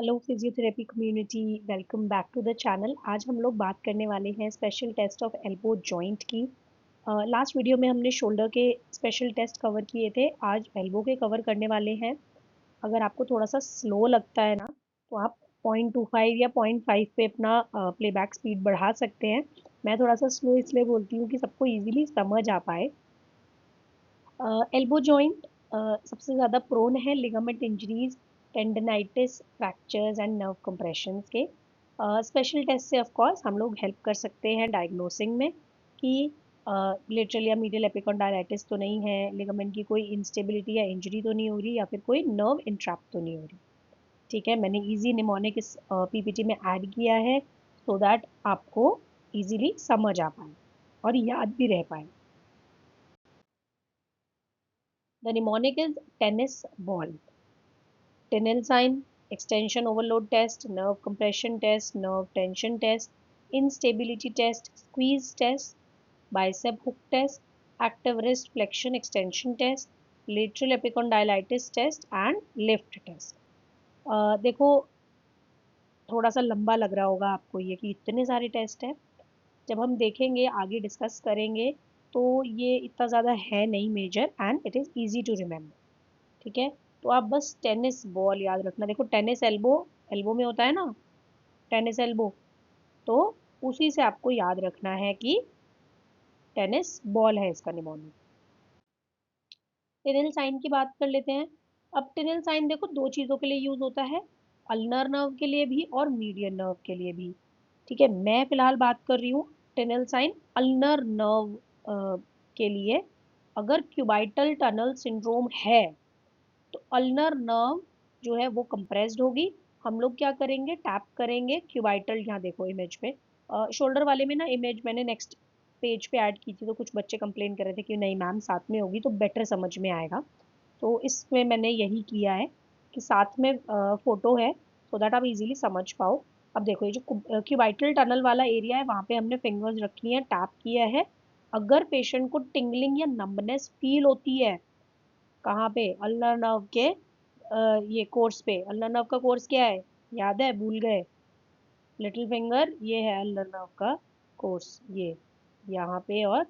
Hello physiotherapy community, welcome back to the channel. आज हम लोग बात करने वाले हैं special test of elbow joint की। लास्ट वीडियो में हमने शोल्डर के स्पेशल टेस्ट कवर किए थे, आज एल्बो के कवर करने वाले हैं। अगर आपको थोड़ा सा स्लो लगता है ना, तो आप 0.25 या 0.5 पे अपना प्लेबैक स्पीड बढ़ा सकते हैं। मैं थोड़ा सा स्लो इसलिए बोलती हूँ कि सबको इजीली समझ आ पाए। एल्बो जॉइंट सबसे ज़्यादा प्रोन है ligament injuries, tendinitis, fractures and nerve compressions के। स्पेशल टेस्ट से ऑफ कोर्स हम लोग हेल्प कर सकते हैं डायग्नोसिंग में कि लेटरल या मीडियल एपिकॉन्डाइलाइटिस तो नहीं है, लिगामेंट की कोई इंस्टेबिलिटी या इंजरी तो नहीं हो रही, या फिर कोई नर्व इंट्रैप तो नहीं हो रही। ठीक है, मैंने इजी निमोनिक इस पीपीटी में ऐड किया है सो दैट आपको इजीली समझ आ पाए और याद भी रह पाए। The mnemonic is tennis ball. Tenel sign, extension overload test, nerve compression test, nerve tension test, instability test, squeeze test, bicep hook test, active wrist flexion extension test, lateral epicondylitis test and lift test. देखो, थोड़ा सा लंबा लग रहा होगा आपको ये कि इतने सारे टेस्ट हैं। जब हम देखेंगे, आगे डिस्कस करेंगे, तो ये इतना ज़्यादा है नहीं major and it is easy to remember. ठीक है, तो आप बस टेनिस बॉल याद रखना। देखो, टेनिस एल्बो, एल्बो में होता है ना टेनिस एल्बो, तो उसी से आपको याद रखना है कि टेनिस बॉल है इसका निमोनिक। टेनिल साइन की बात कर लेते हैं। अब टेनिल साइन देखो दो चीज़ों के लिए यूज होता है, अल्नर नर्व के लिए भी और मीडियन नर्व के लिए भी। ठीक है, मैं फिलहाल बात कर रही हूँ टेनिल साइन अल्नर नर्व के लिए। अगर क्यूबाइटल टनल सिंड्रोम है तो अल्नर नर्व जो है वो कंप्रेस्ड होगी। हम लोग क्या करेंगे, टैप करेंगे क्यूबाइटल। यहाँ देखो इमेज पे, शोल्डर वाले में ना इमेज मैंने नेक्स्ट पेज पे ऐड की थी, तो कुछ बच्चे कंप्लेन कर रहे थे कि नहीं मैम साथ में होगी तो बेटर समझ में आएगा। तो इसमें मैंने यही किया है कि साथ में फोटो है सो दैट आप इजीली समझ पाओ। अब देखो, ये जो क्यूबाइटल टनल वाला एरिया है वहाँ पे हमने फिंगर्स रखी है, टैप किया है। अगर पेशेंट को टिंगलिंग या नंबनेस फील होती है, कहाँ पे, अल्नर नर्व के ये कोर्स पे। अल्नर नर्व का कोर्स क्या है, याद है, भूल गए? लिटिल फिंगर, ये है अल्नर नर्व का कोर्स, ये यहाँ पे। और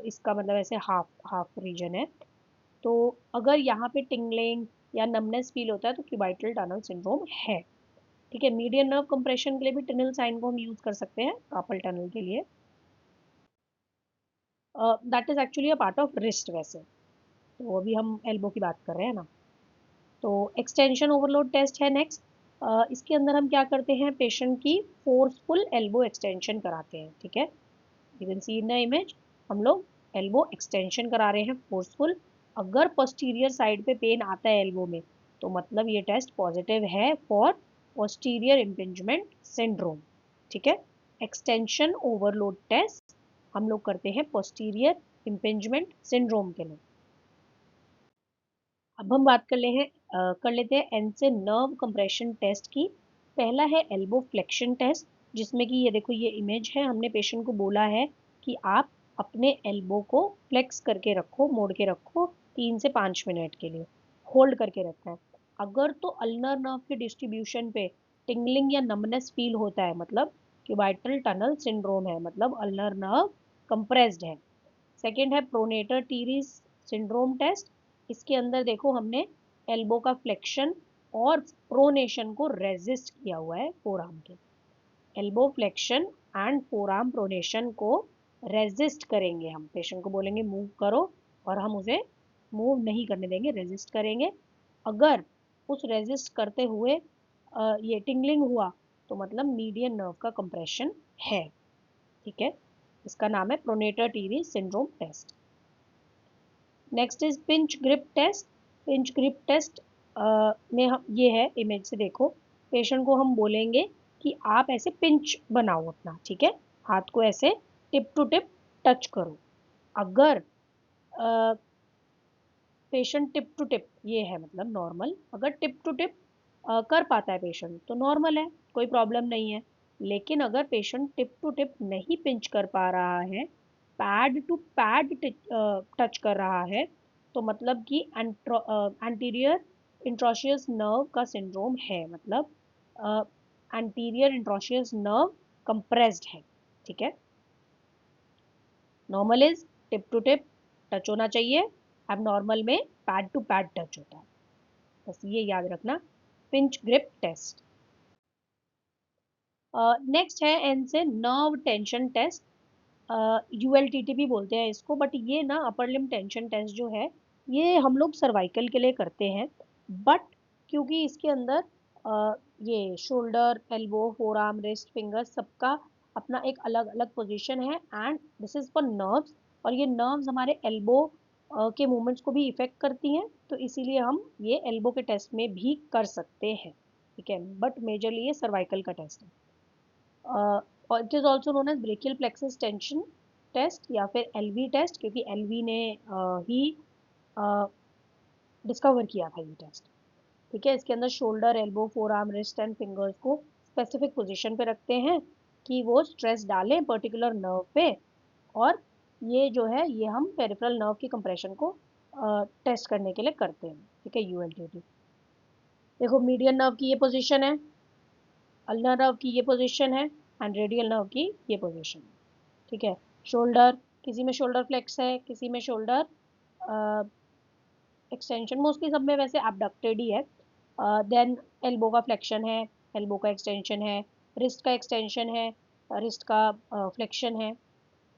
इसका मतलब ऐसे हाफ हाफ रीजन है। तो अगर यहाँ पे टिंगलिंग या नमनेस फील होता है तो क्यूबाइटल टनल सिंड्रोम है। ठीक है, मीडियन नर्व कंप्रेशन के लिए भी टनल साइन को हम यूज कर सकते हैं, कार्पल टनल के लिए। That is actually a part of wrist वैसे, तो अभी हम एल्बो की बात कर रहे हैं ना। तो एक्सटेंशन ओवरलोड टेस्ट है नेक्स्ट। इसके अंदर हम क्या करते हैं, पेशेंट की फोर्सफुल एल्बो एक्सटेंशन कराते हैं। ठीक है, you can see in the image, हम लोग एल्बो एक्सटेंशन करा रहे हैं फोर्सफुल। अगर पोस्टीरियर साइड पे पेन आता है एल्बो में, तो मतलब ये टेस्ट पॉजिटिव है फॉर पोस्टीरियर इम्पिंजमेंट सिंड्रोम। ठीक है, एक्सटेंशन ओवरलोड टेस्ट हम लोग करते हैं पोस्टीरियर इम्पिंजमेंट सिंड्रोम के लिए। अब हम बात कर लेते हैं एन से नर्व कंप्रेशन टेस्ट की। पहला है एल्बो फ्लेक्शन टेस्ट, जिसमें कि ये देखो, ये इमेज है, हमने पेशेंट को बोला है कि आप अपने एल्बो को फ्लेक्स करके रखो, मोड़ के रखो 3 से 5 मिनट के लिए, होल्ड करके रखना है। अगर तो अल्नर नर्व के डिस्ट्रीब्यूशन पे टिंगलिंग या नमनेस फील होता है, मतलब क्यूबाइटल टनल सिंड्रोम है, मतलब अल्नर नर्व कंप्रेस्ड है। सेकेंड है प्रोनेटर टीरीज सिंड्रोम टेस्ट। इसके अंदर देखो, हमने एल्बो का फ्लेक्शन और प्रोनेशन को रेजिस्ट किया हुआ है फोर आर्म के। Elbow flexion and four arm pronation को रेजिस्ट करेंगे हम, पेशेंट को बोलेंगे मूव करो और हम उसे मूव नहीं करने देंगे, रेजिस्ट करेंगे। अगर उस रेजिस्ट करते हुए ये टिंगलिंग हुआ, तो मतलब मीडियन नर्व का कंप्रेशन है। ठीक है, इसका नाम है pronator teres syndrome test. Next is pinch grip test. Pinch grip test में हम, ये है इमेज से देखो, पेशेंट को हम बोलेंगे कि आप ऐसे पिंच बनाओ अपना। ठीक है, हाथ को ऐसे टिप टू टिप टच करो। अगर पेशेंट टिप टू टिप, ये है मतलब नॉर्मल, अगर टिप टू टिप कर पाता है पेशेंट तो नॉर्मल है, कोई प्रॉब्लम नहीं है। लेकिन अगर पेशेंट टिप टू टिप नहीं पिंच कर पा रहा है, पैड टू पैड टच कर रहा है, तो मतलब कि एंटीरियर इंट्रोशियस नर्व का सिंड्रोम है, मतलब एंटीरियर इंट्रोशियस नर्व कंप्रेस्ड है, ठीक है। Normal is tip to tip touch होना चाहिए, अब नॉर्मल में पैड टू पैड टच होता है, बस ये याद रखना। Pinch grip test. नेक्स्ट है एन से नर्व टेंशन टेस्ट, यूएलटीटी भी बोलते हैं इसको, बट ये ना अपर लिम टेंशन टेस्ट जो है ये हम लोग सर्वाइकल के लिए करते हैं, बट क्योंकि इसके अंदर ये shoulder, elbow, four arm, wrist, finger सबका अपना एक अलग अलग पोजीशन है, and this is for nerves, और ये नर्व्स हमारे एल्बो के मूवमेंट्स को भी इफेक्ट करती हैं, तो इसीलिए हम ये एल्बो के टेस्ट में भी कर सकते हैं, ठीक है, बट मेजरली ये सर्वाइकल का टेस्ट है। और it is also known as brachial plexus tension test या फिर एलवी टेस्ट, क्योंकि एलवी ने ही डिस्कवर किया था ये टेस्ट, ठीक है। इसके अंदर shoulder, elbow, four arm, wrist and fingers को स्पेसिफिक पोजीशन पे रखते हैं कि वो स्ट्रेस डालें पर्टिकुलर नर्व पे, और ये जो है ये हम पेरिफेरल नर्व की कंप्रेशन को टेस्ट करने के लिए करते हैं, ठीक है, यूएलटीटी। देखो मीडियन नर्व की ये पोजीशन है, अल्नर नर्व की ये पोजीशन है, एंड रेडियल नर्व की ये पोजीशन है, ठीक है। शोल्डर, किसी में शोल्डर फ्लेक्स है, किसी में शोल्डर एक्सटेंशन, मोस्टली सब में वैसे एबडक्टेड ही है। देन एल्बो का फ्लेक्शन है, एल्बो का एक्सटेंशन है, रिस्ट का एक्सटेंशन है, रिस्ट का फ्लेक्शन है,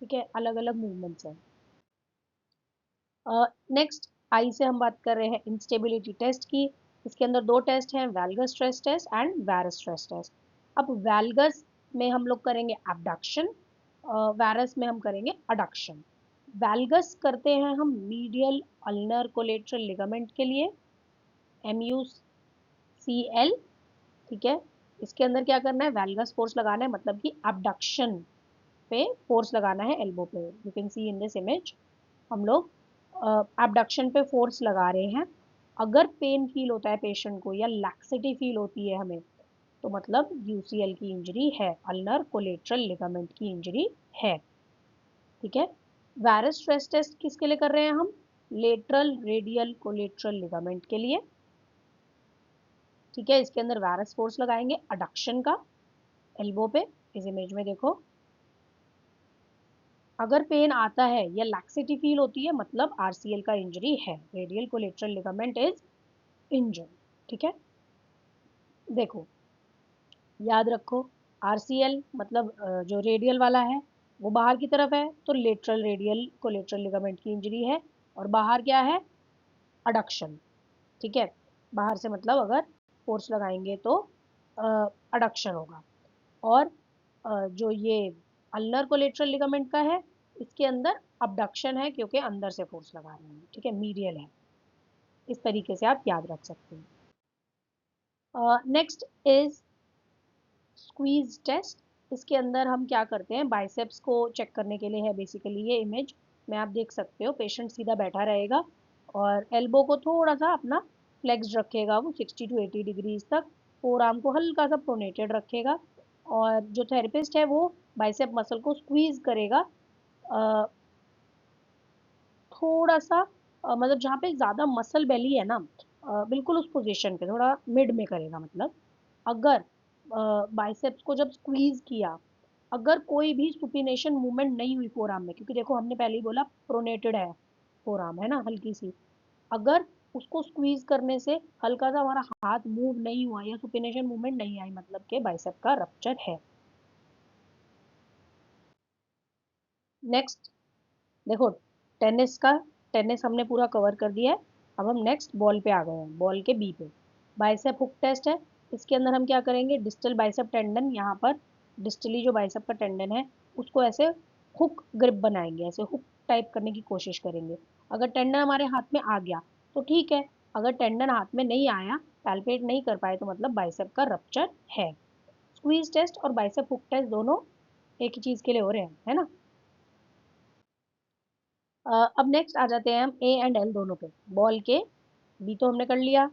ठीक है, अलग अलग मूवमेंट्स हैं। नेक्स्ट आई से हम बात कर रहे हैं इंस्टेबिलिटी टेस्ट की। इसके अंदर दो टेस्ट हैं, valgus stress test and varus stress test. अब वैल्गस में हम लोग करेंगे एबडक्शन, वैरस में हम करेंगे अडक्शन। वैल्गस करते हैं हम मीडियल अल्नर कोलेट्रल लिगामेंट के लिए, MUCL, ठीक है। इसके अंदर क्या करना है, वैल्गस फोर्स लगाना है, मतलब कि अबडक्शन पे फोर्स लगाना है एल्बो पे। You can see in this image हम लोग एबडक्शन पे फोर्स लगा रहे हैं। अगर पेन फील होता है पेशेंट को या लैक्सिटी फील होती है हमें, तो मतलब यूसीएल की इंजरी है, अल्नर कोलेट्रल लिगामेंट की इंजरी है, ठीक है। वैरस स्ट्रेस टेस्ट किसके लिए कर रहे हैं हम, लेटरल रेडियल कोलेट्रल लिगामेंट के लिए, ठीक है। इसके अंदर वैरस फोर्स लगाएंगे अडक्शन का एल्बो पे, इस इमेज में देखो। अगर पेन आता है या लैक्सिटी फील होती है, मतलब आरसीएल का इंजरी है, radial collateral ligament is injured, ठीक है। देखो याद रखो, आरसीएल मतलब जो रेडियल वाला है वो बाहर की तरफ है, तो लेटरल रेडियल कोलेट्रल लिगामेंट की इंजरी है, और बाहर क्या है, अडक्शन, ठीक है। बाहर से मतलब अगर फोर्स लगाएंगे तो अडक्शन होगा, और जो ये अल्नर कोलेट्रल लिगामेंट का है, इसके अंदर अबडक्शन है क्योंकि अंदर से फोर्स लगा रहे हैं, ठीक है, मीडियल है। इस तरीके से आप याद रख सकते हैं। Next is squeeze test. इसके अंदर हम क्या करते हैं, बाइसेप्स को चेक करने के लिए है बेसिकली ये इमेज में आप देख सकते हो। पेशेंट सीधा बैठा रहेगा और एल्बो को थोड़ा सा अपना फ्लेक्स रखेगा, वो 60 टू 80 डिग्रीज तक, फोर आर्म को हल्का सा प्रोनेटेड रखेगा, और जो थेरेपिस्ट है वो बाइसेप मसल को स्क्वीज करेगा थोड़ा सा, मतलब जहाँ पे ज़्यादा मसल बेली है ना, बिल्कुल उस पोजीशन पे थोड़ा मिड में करेगा, मतलब अगर बाइसेप्स को जब स्क्वीज किया, अगर कोई भी सुपिनेशन मूवमेंट नहीं हुई फोर आर्म में, क्योंकि देखो हमने पहले ही बोला प्रोनेटेड है फोर आर्म, है ना, हल्की सी, अगर उसको स्क्वीज करने से हल्का सा हमारा हाथ मूव नहीं हुआ या सुपिनेशन मूवमेंट नहीं आई, मतलब के बाइसेप का रप्चर है। नेक्स्ट देखो, टेनिस का, टेनिस हमने पूरा कवर कर दिया है। अब हम नेक्स्ट बॉल पे आ गए हैं, बॉल के बी पे बाइसेप हुक टेस्ट है। इसके अंदर हम क्या करेंगे, डिस्टल बाइसेप टेंडन, यहाँ पर डिस्टली जो बाइसेप का टेंडन है उसको ऐसे हुक ग्रिप बनाएंगे, ऐसे हुक टाइप करने की कोशिश करेंगे। अगर टेंडन हमारे हाथ में आ गया तो ठीक है, अगर टेंडन हाथ में नहीं आया, पैल्पेट नहीं कर पाए, तो मतलब बाइसेप का रप्चर है। स्क्वीज टेस्ट और बाइसेप हुक टेस्ट दोनों एक ही चीज के लिए हो रहे हैं, है ना। अब नेक्स्ट आ जाते हैं हम ए एंड एल दोनों पे। बॉल के बी तो हमने कर लिया,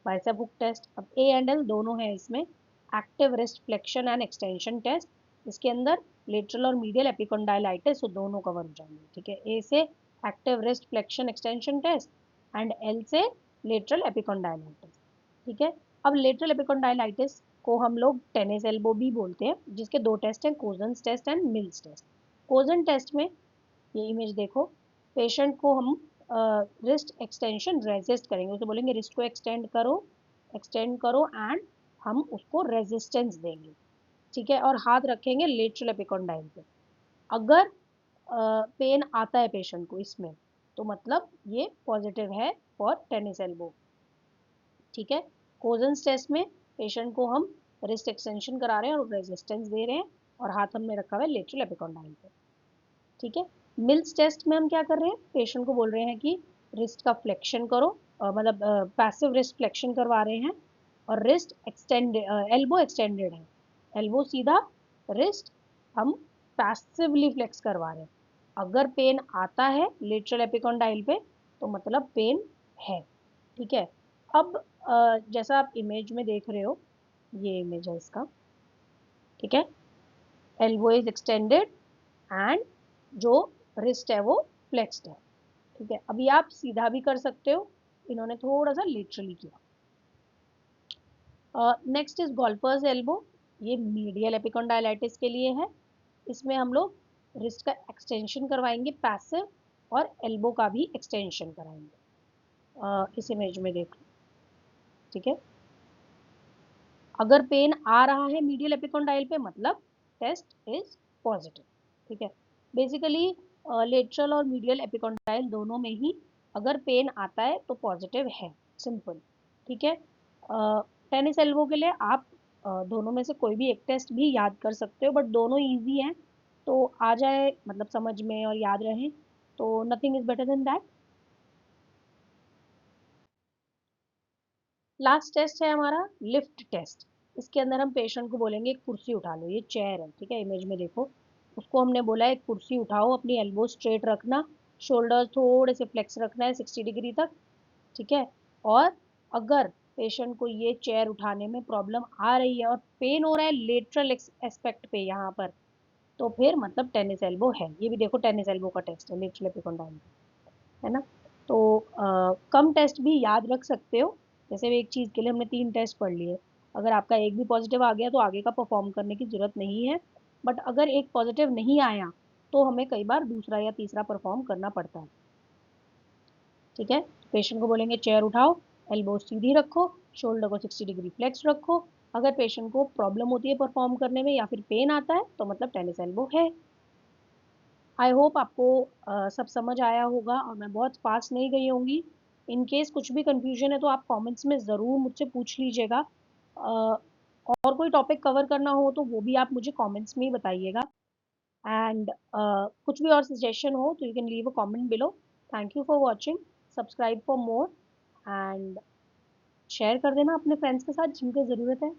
बाइसेप हुक टेस्ट। अब ए एंड एल दोनों है इसमें, active wrist flexion and extension test. इसके अंदर लेटरल और मीडियल एपिकोंडाइलाइटिस, तो दोनों कवर हो जाएंगे, ठीक है। ए से active wrist flexion extension test, and L से लेटरल एपिकोंडाइलाइटिस, ठीक है। अब लेटरल एपिकोंडाइलाइटिस को हम लोग टेनिस एल्बो भी बोलते हैं, जिसके दो टेस्ट हैं, Cozen's test and Mill's test. Cozen test में ये इमेज देखो, पेशेंट को हम रिस्ट एक्सटेंशन रेजिस्ट करेंगे, उसे बोलेंगे रिस्ट को एक्सटेंड करो एंड हम उसको रेजिस्टेंस देंगे, ठीक है, और हाथ रखेंगे लेटरल एपिकोंडाइल पे। अगर पेन आता है पेशेंट को इसमें, तो मतलब ये पॉजिटिव है फॉर टेनिस एल्बो, ठीक है। कोजन्स टेस्ट में पेशेंट को हम रिस्ट एक्सटेंशन करा रहे हैं और रेजिस्टेंस दे रहे हैं, और हाथ हमने रखा हुआ है लेटरल एपिकोंडाइल पे, ठीक है। मिल्स टेस्ट में हम क्या कर रहे हैं, पेशेंट को बोल रहे हैं कि रिस्ट का फ्लेक्शन करो, मतलब पैसिव रिस्ट फ्लेक्शन करवा रहे हैं, और रिस्ट एक्सटेंड एल्बो एक्सटेंडेड है, एल्बो सीधा, रिस्ट हम पैसिवली फ्लेक्स करवा रहे हैं। अगर पेन आता है लेटरल एपिकोंडाइल पे, तो मतलब पेन है, ठीक है। अब जैसा आप इमेज में देख रहे हो, ये इमेज है इसका, ठीक है, एल्बो इज एक्सटेंडेड एंड जो रिस्ट है वो फ्लेक्स्ड है, ठीक है। अभी आप सीधा भी कर सकते हो, इन्होंने थोड़ा सा लिटरली किया। नेक्स्ट इज गोल्फर्स एल्बो, ये मीडियल एपिकोंडाइलाइटिस के लिए है। इसमें हम लोग रिस्ट का एक्सटेंशन करवाएंगे पैसिव, और एल्बो का भी एक्सटेंशन कराएंगे। इस इमेज में देख लो, ठीक है। अगर पेन आ रहा है मीडियल एपिकोंडाइल पे, मतलब टेस्ट इज पॉजिटिव, ठीक है। बेसिकली लेटरल और मीडियल एपिकोंडाइल दोनों में ही अगर पेन आता है तो पॉजिटिव है, सिंपल, ठीक है। टेनिस एल्बो के लिए आप दोनों में से कोई भी एक टेस्ट भी याद कर सकते हो, बट दोनों इजी हैं, तो आ जाए मतलब समझ में और याद रहे, तो nothing is better than that. Last test है हमारा लिफ्ट टेस्ट। इसके अंदर हम पेशेंट को बोलेंगे एक कुर्सी उठा लो, ये चेयर है, ठीक है, इमेज में देखो, उसको हमने बोला है एक कुर्सी उठाओ, अपनी एल्बो स्ट्रेट रखना, शोल्डर थोड़े से फ्लेक्स रखना है 60 डिग्री तक, ठीक है। और अगर पेशेंट को ये चेयर उठाने में प्रॉब्लम आ रही है और पेन हो रहा है लेटरल एस्पेक्ट पे यहाँ पर, तो फिर मतलब टेनिस एल्बो है। ये भी देखो टेनिस एल्बो का टेस्ट है लेटरल एपिकोंडाइल, है ना। तो कम टेस्ट भी याद रख सकते हो, जैसे एक चीज़ के लिए हमने 3 टेस्ट पढ़ लिए, अगर आपका एक भी पॉजिटिव आ गया तो आगे का परफॉर्म करने की ज़रूरत नहीं है, बट अगर एक पॉजिटिव नहीं आया तो हमें कई बार दूसरा या तीसरा परफॉर्म करना पड़ता है, ठीक है। पेशेंट को बोलेंगे चेयर उठाओ, एल्बो सीधी रखो, शोल्डर को 60 डिग्री फ्लेक्स रखो। अगर पेशेंट को प्रॉब्लम होती है परफॉर्म करने में या फिर पेन आता है, तो मतलब टेनिस एल्बो है। आई होप आपको सब समझ आया होगा और मैं बहुत फास्ट नहीं गई होंगी। इन केस कुछ भी कंफ्यूजन है तो आप कमेंट्स में ज़रूर मुझसे पूछ लीजिएगा। और कोई टॉपिक कवर करना हो तो वो भी आप मुझे कमेंट्स में ही बताइएगा, एंड कुछ भी और सजेशन हो तो you can leave a comment below. Thank you for watching, subscribe for more, and share कर देना अपने फ्रेंड्स के साथ जिनको ज़रूरत है।